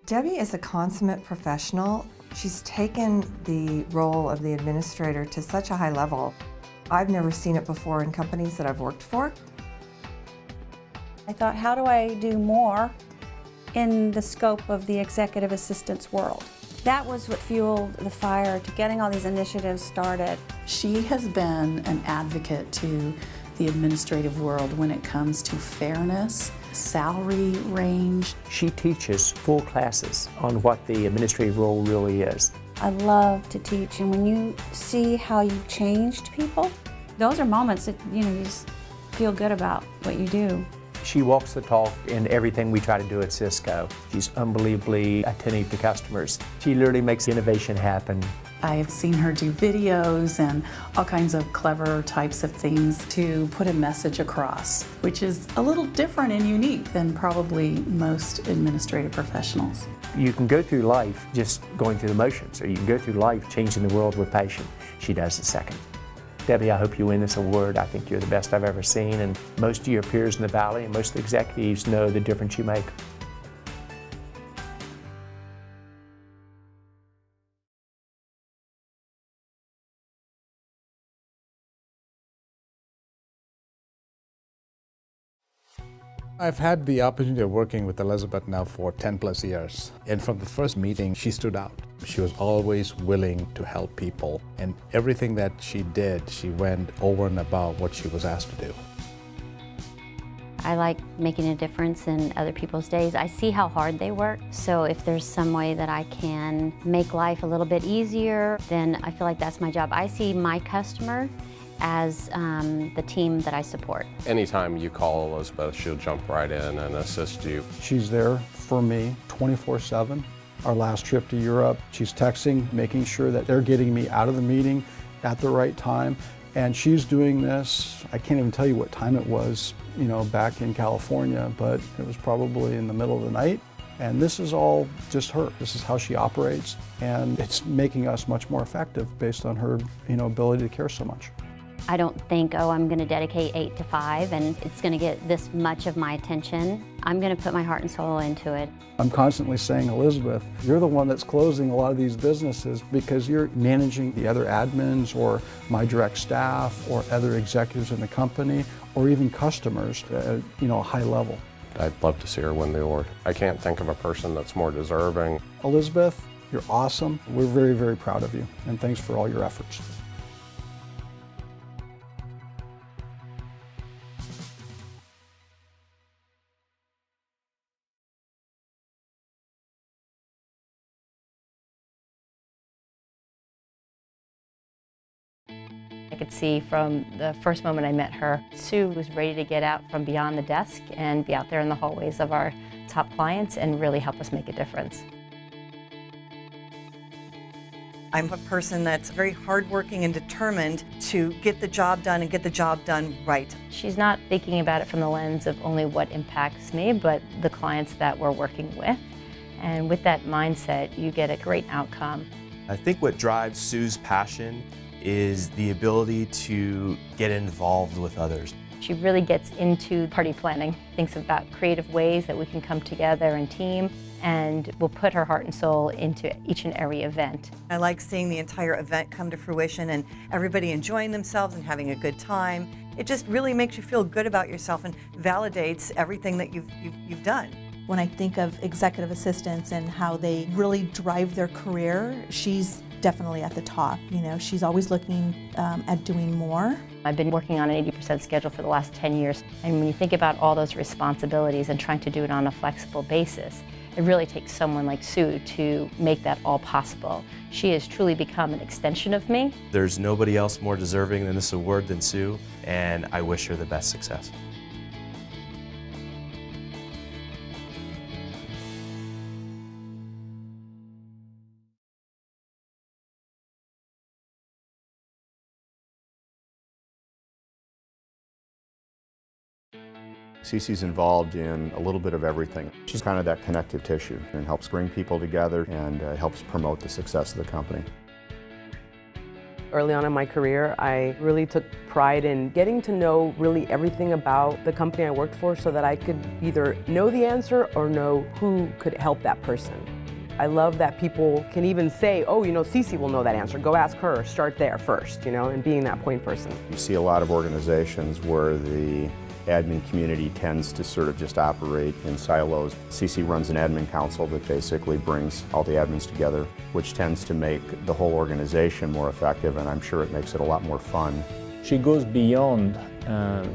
Debbie is a consummate professional. She's taken the role of the administrator to such a high level. I've never seen it before in companies that I've worked for. I thought, how do I do more in the scope of the executive assistant's world? That was what fueled the fire to getting all these initiatives started. She has been an advocate to the administrative world when it comes to fairness, salary range. She teaches full classes on what the administrative role really is. I love to teach, and when you see how you've changed people, those are moments that you just feel good about what you do. She walks the talk in everything we try to do at Cisco. She's unbelievably attentive to customers. She literally makes innovation happen. I've seen her do videos and all kinds of clever types of things to put a message across, which is a little different and unique than probably most administrative professionals. You can go through life just going through the motions, or you can go through life changing the world with passion. She does the second. Debbie, I hope you win this award. I think you're the best I've ever seen, and most of your peers in the Valley and most of the executives know the difference you make. I've had the opportunity of working with Elizabeth now for 10 plus years. And from the first meeting, she stood out. She was always willing to help people. And everything that she did, she went over and above what she was asked to do. I like making a difference in other people's days. I see how hard they work. So if there's some way that I can make life a little bit easier, then I feel like that's my job. I see my customer as the team that I support. Anytime you call Elizabeth, she'll jump right in and assist you. She's there for me 24/7. Our last trip to Europe, she's texting, making sure that they're getting me out of the meeting at the right time. And she's doing this, I can't even tell you what time it was, back in California, but it was probably in the middle of the night. And this is all just her. This is how she operates. And it's making us much more effective based on her, ability to care so much. I don't think, oh, I'm going to dedicate 8 to 5 and it's going to get this much of my attention. I'm going to put my heart and soul into it. I'm constantly saying, Elizabeth, you're the one that's closing a lot of these businesses because you're managing the other admins or my direct staff or other executives in the company or even customers at a high level. I'd love to see her win the award. I can't think of a person that's more deserving. Elizabeth, you're awesome. We're very, very proud of you, and thanks for all your efforts. I could see from the first moment I met her, Sue was ready to get out from beyond the desk and be out there in the hallways of our top clients and really help us make a difference. I'm a person that's very hardworking and determined to get the job done and get the job done right. She's not thinking about it from the lens of only what impacts me, but the clients that we're working with. And with that mindset, you get a great outcome. I think what drives Sue's passion is the ability to get involved with others. She really gets into party planning, thinks about creative ways that we can come together and team, and will put her heart and soul into each and every event. I like seeing the entire event come to fruition and everybody enjoying themselves and having a good time. It just really makes you feel good about yourself and validates everything that you've done. When I think of executive assistants and how they really drive their career, she's definitely at the top. She's always looking at doing more. I've been working on an 80% schedule for the last 10 years, and when you think about all those responsibilities and trying to do it on a flexible basis, it really takes someone like Sue to make that all possible. She has truly become an extension of me. There's nobody else more deserving than this award than Sue, and I wish her the best success. Cece's involved in a little bit of everything. She's kind of that connective tissue and helps bring people together and helps promote the success of the company. Early on in my career, I really took pride in getting to know really everything about the company I worked for so that I could either know the answer or know who could help that person. I love that people can even say, oh, you know, Cece will know that answer. Go ask her. Start there first, you know, and being that point person. You see a lot of organizations where the admin community tends to sort of just operate in silos. CC runs an admin council that basically brings all the admins together, which tends to make the whole organization more effective, and I'm sure it makes it a lot more fun. She goes beyond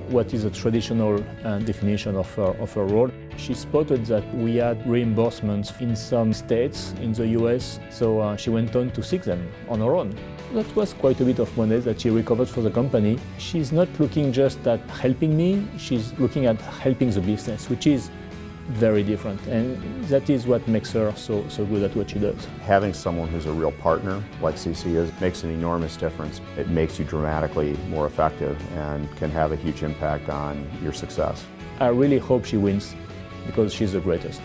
what is a traditional definition of her role. She spotted that we had reimbursements in some states in the US, so she went on to seek them on her own. That was quite a bit of money that she recovered for the company. She's not looking just at helping me, she's looking at helping the business, which is very different, and that is what makes her so good at what she does. Having someone who's a real partner, like CC is, makes an enormous difference. It makes you dramatically more effective and can have a huge impact on your success. I really hope she wins, because she's the greatest.